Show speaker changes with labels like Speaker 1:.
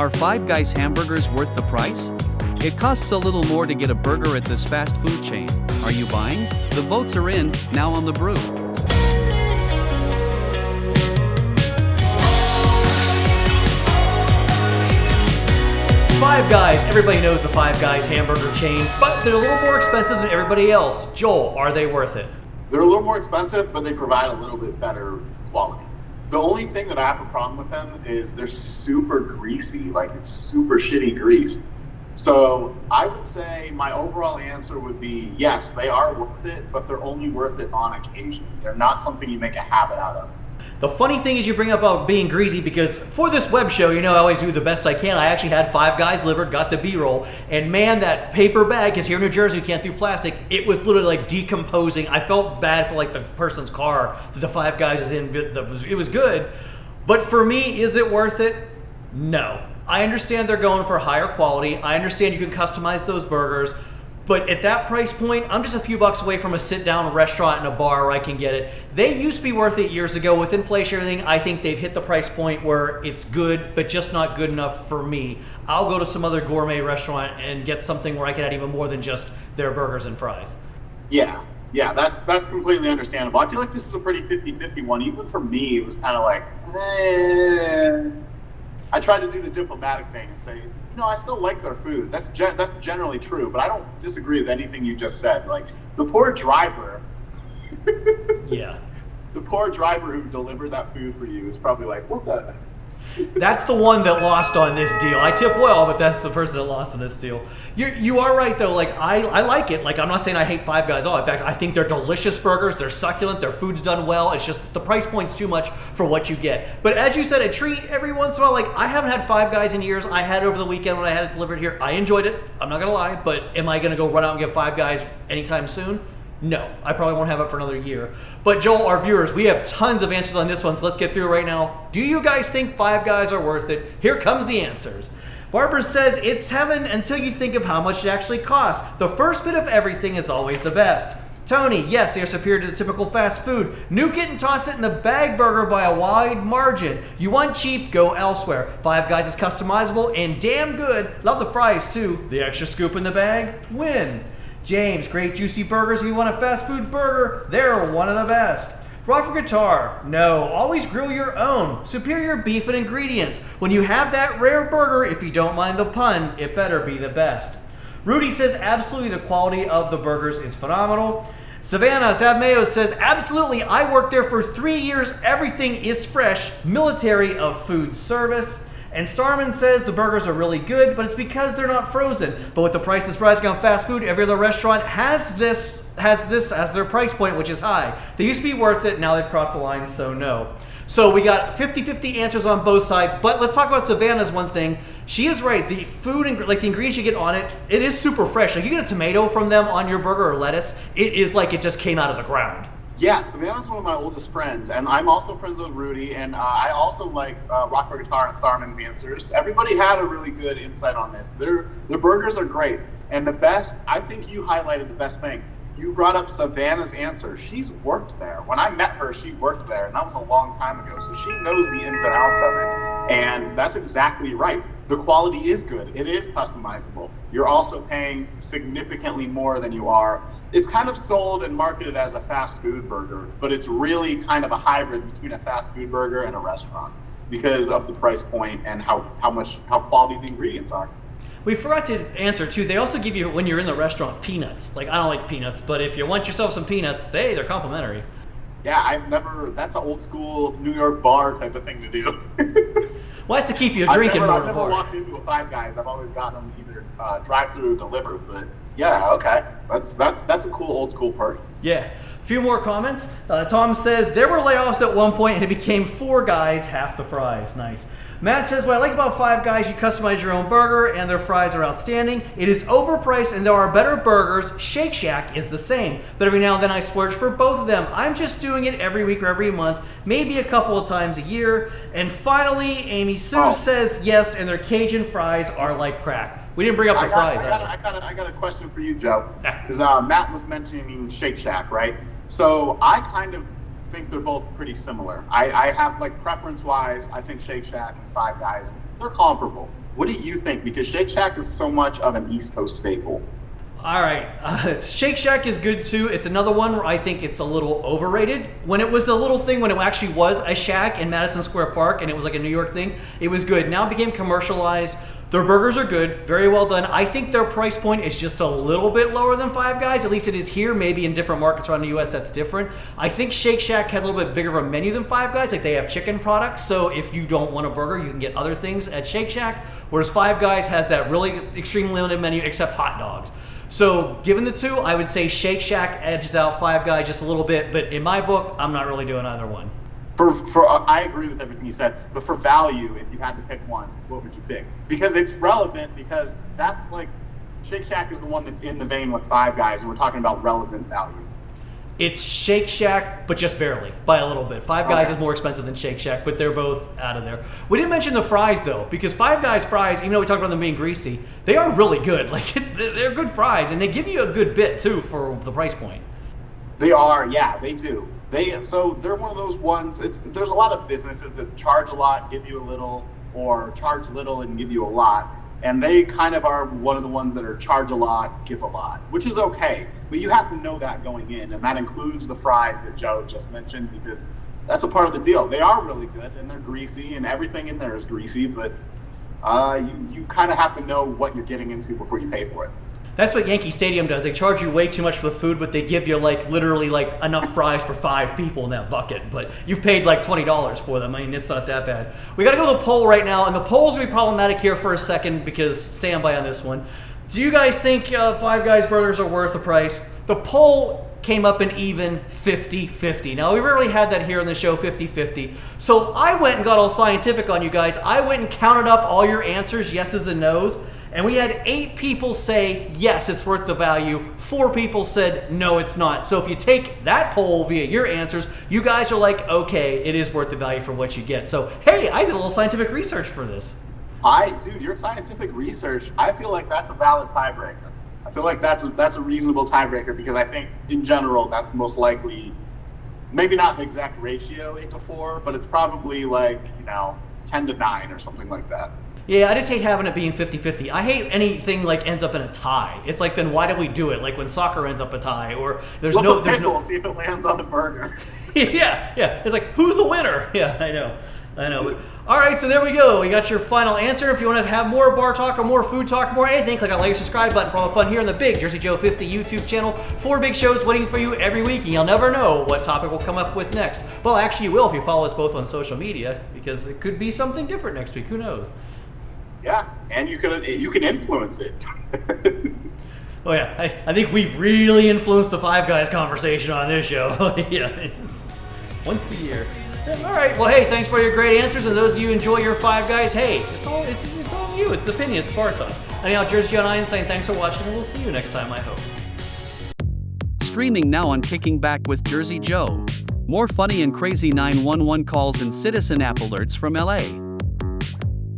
Speaker 1: Are Five Guys hamburgers worth the price? It costs a little more to get a burger at this fast food chain. Are you buying? The votes are in, now on the Brew.
Speaker 2: Five Guys, everybody knows the Five Guys hamburger chain, but they're a little more expensive than everybody else. Joel, are they worth it?
Speaker 3: They're a little more expensive, but they provide a little bit better quality. The only thing that I have a problem with them is they're super greasy, like it's super shitty grease. So I would say my overall answer would be yes, they are worth it, but they're only worth it on occasion. They're not something you make a habit out of.
Speaker 2: The funny thing is you bring up about being greasy because for this web show, I always do the best I can. I actually had Five Guys delivered, got the B-roll, and man, that paper bag, because here in New Jersey we can't do plastic, it was literally like decomposing. I felt bad for like the person's car that the Five Guys is in. It was good, but for me, is it worth it? No. I understand they're going for higher quality. I understand you can customize those burgers. But at that price point, I'm just a few bucks away from a sit-down restaurant and a bar where I can get it. They used to be worth it years ago. With inflation and everything, I think they've hit the price point where it's good, but just not good enough for me. I'll go to some other gourmet restaurant and get something where I can add even more than just their burgers and fries.
Speaker 3: Yeah, that's completely understandable. I feel like this is a pretty 50-50 one. Even for me, it was kind of like, I tried to do the diplomatic thing and say, I still like their food. That's generally true, but I don't disagree with anything you just said. Like, the poor driver,
Speaker 2: yeah,
Speaker 3: the poor driver who delivered that food for you is probably like, what the?
Speaker 2: That's the one that lost on this deal. I tip well, but that's the person that lost on this deal. You are right, though. Like, I like it. Like, I'm not saying I hate Five Guys at all. In fact, I think they're delicious burgers. They're succulent. Their food's done well. It's just the price point's too much for what you get. But as you said, a treat every once in a while. Like, I haven't had Five Guys in years. I had it over the weekend when I had it delivered here. I enjoyed it. I'm not going to lie. But am I going to go run out and get Five Guys anytime soon? No, I probably won't have it for another year. But Joel, our viewers, we have tons of answers on this one, so let's get through it right now. Do you guys think Five Guys are worth it? Here comes the answers. Barbara says, it's heaven until you think of how much it actually costs. The first bit of everything is always the best. Tony, yes, they are superior to the typical fast food. Nuke it and toss it in the bag burger by a wide margin. You want cheap, go elsewhere. Five Guys is customizable and damn good. Love the fries too. The extra scoop in the bag, win. James, great juicy burgers. If you want a fast food burger, they're one of the best. Rockford Guitar, no, always grill your own. Superior beef and ingredients. When you have that rare burger, if you don't mind the pun, it better be the best. Rudy says absolutely the quality of the burgers is phenomenal. Savannah Savmayo says absolutely, I worked there for 3 years. Everything is fresh. Military of food service. And Starman says the burgers are really good, but it's because they're not frozen. But with the prices rising on fast food, every other restaurant has this as their price point, which is high. They used to be worth it, now they've crossed the line, so no. So we got 50-50 answers on both sides, but let's talk about Savannah's one thing. She is right, the food, and like the ingredients you get on it, it is super fresh. Like you get a tomato from them on your burger or lettuce, it is like it just came out of the ground.
Speaker 3: Yeah, Savannah's one of my oldest friends, and I'm also friends with Rudy, and I also liked Rockford Guitar and Starman's answers. Everybody had a really good insight on this. Their burgers are great, and the best, I think you highlighted the best thing. You brought up Savannah's answer. She's worked there. When I met her, she worked there, and that was a long time ago, so she knows the ins and outs of it, and that's exactly right. The quality is good. It is customizable. You're also paying significantly more than you are. It's kind of sold and marketed as a fast food burger, but it's really kind of a hybrid between a fast food burger and a restaurant because of the price point and how quality the ingredients are.
Speaker 2: We forgot to answer too. They also give you, when you're in the restaurant, peanuts. Like, I don't like peanuts, but if you want yourself some peanuts, they're complimentary.
Speaker 3: Yeah, that's an old school New York bar type of thing to do.
Speaker 2: Well, that's to keep you drinking more.
Speaker 3: I've never walked into a Five Guys. I've always gotten them either drive-through or delivered. But yeah, okay, that's a cool old school perk.
Speaker 2: Yeah. A few more comments. Tom says, there were layoffs at one point and it became 4 guys, half the fries. Nice. Matt says, what I like about Five Guys, you customize your own burger and their fries are outstanding. It is overpriced and there are better burgers. Shake Shack is the same, but every now and then I splurge for both of them. I'm just doing it every week or every month, maybe a couple of times a year. And finally, Amy Sue says, yes, and their Cajun fries are like crack. We didn't bring up the fries.
Speaker 3: I got a question for you, Joe. Because Matt was mentioning Shake Shack, right? So I kind of think they're both pretty similar. I have, like, preference-wise, I think Shake Shack and Five Guys they're comparable. What do you think? Because Shake Shack is so much of an East Coast staple.
Speaker 2: All right, Shake Shack is good too. It's another one where I think it's a little overrated. When it was a little thing, when it actually was a shack in Madison Square Park and it was like a New York thing, it was good. Now it became commercialized. Their burgers are good, very well done. I think their price point is just a little bit lower than Five Guys. At least it is here. Maybe in different markets around the U.S. that's different. I think Shake Shack has a little bit bigger of a menu than Five Guys. Like they have chicken products, so if you don't want a burger, you can get other things at Shake Shack. Whereas Five Guys has that really extreme limited menu, except hot dogs. So given the two, I would say Shake Shack edges out Five Guys just a little bit. But in my book, I'm not really doing either one.
Speaker 3: I agree with everything you said, but for value, if you had to pick one, what would you pick? Because it's relevant, because that's like, Shake Shack is the one that's in the vein with Five Guys, and we're talking about relevant value.
Speaker 2: It's Shake Shack, but just barely, by a little bit. Five Guys is more expensive than Shake Shack, but they're both out of there. We didn't mention the fries, though, because Five Guys fries, even though we talked about them being greasy, they are really good. Like, they're good fries, and they give you a good bit, too, for the price point.
Speaker 3: They are, yeah, they do. So they're one of those ones, there's a lot of businesses that charge a lot, give you a little, or charge little and give you a lot. And they kind of are one of the ones that are charge a lot, give a lot, which is okay. But you have to know that going in, and that includes the fries that Joe just mentioned, because that's a part of the deal. They are really good, and they're greasy, and everything in there is greasy, but you kind of have to know what you're getting into before you pay for it.
Speaker 2: That's what Yankee Stadium does. They charge you way too much for the food, but they give you like literally like enough fries for 5 people in that bucket. But you've paid like $20 for them. I mean, it's not that bad. We got to go to the poll right now, and the poll's gonna be problematic here for a second because stand by on this one. Do you guys think Five Guys burgers are worth the price? The poll came up an even 50-50. Now, we rarely had that here on the show, 50-50. So I went and got all scientific on you guys. I went and counted up all your answers, yeses and nos. And we had 8 people say, yes, it's worth the value. 4 people said, no, it's not. So if you take that poll via your answers, you guys are like, okay, it is worth the value for what you get. So, hey, I did a little scientific research for this.
Speaker 3: Dude, your scientific research, I feel like that's a valid tiebreaker. I feel like that's a reasonable tiebreaker, because I think, in general, that's most likely, maybe not the exact ratio, 8-4, but it's probably like, 10-9 or something like that.
Speaker 2: Yeah, I just hate having it being 50-50. I hate anything like ends up in a tie. It's like, then why do we do it? Like when soccer ends up a tie, or there's no
Speaker 3: see if it lands on the burger.
Speaker 2: yeah. It's like, who's the winner? Yeah, I know. But, all right, so there we go. We got your final answer. If you want to have more bar talk or more food talk, more anything, click on the like and subscribe button for all the fun here on the Big Jersey Joe 50 YouTube channel. 4 big shows waiting for you every week, and you'll never know what topic we'll come up with next. Well, actually, you will if you follow us both on social media, because it could be something different next week. Who knows?
Speaker 3: Yeah, and you can influence it.
Speaker 2: Oh yeah, I think we've really influenced the Five Guys conversation on this show. Yeah, once a year. All right, well, hey, thanks for your great answers, and those of you who enjoy your Five Guys, hey, it's all you. It's opinion. It's bar talk. Anyhow, Jersey Joe and I saying thanks for watching, and we'll see you next time, I hope.
Speaker 1: Streaming now on Kicking Back with Jersey Joe. More funny and crazy 911 calls and citizen app alerts from LA.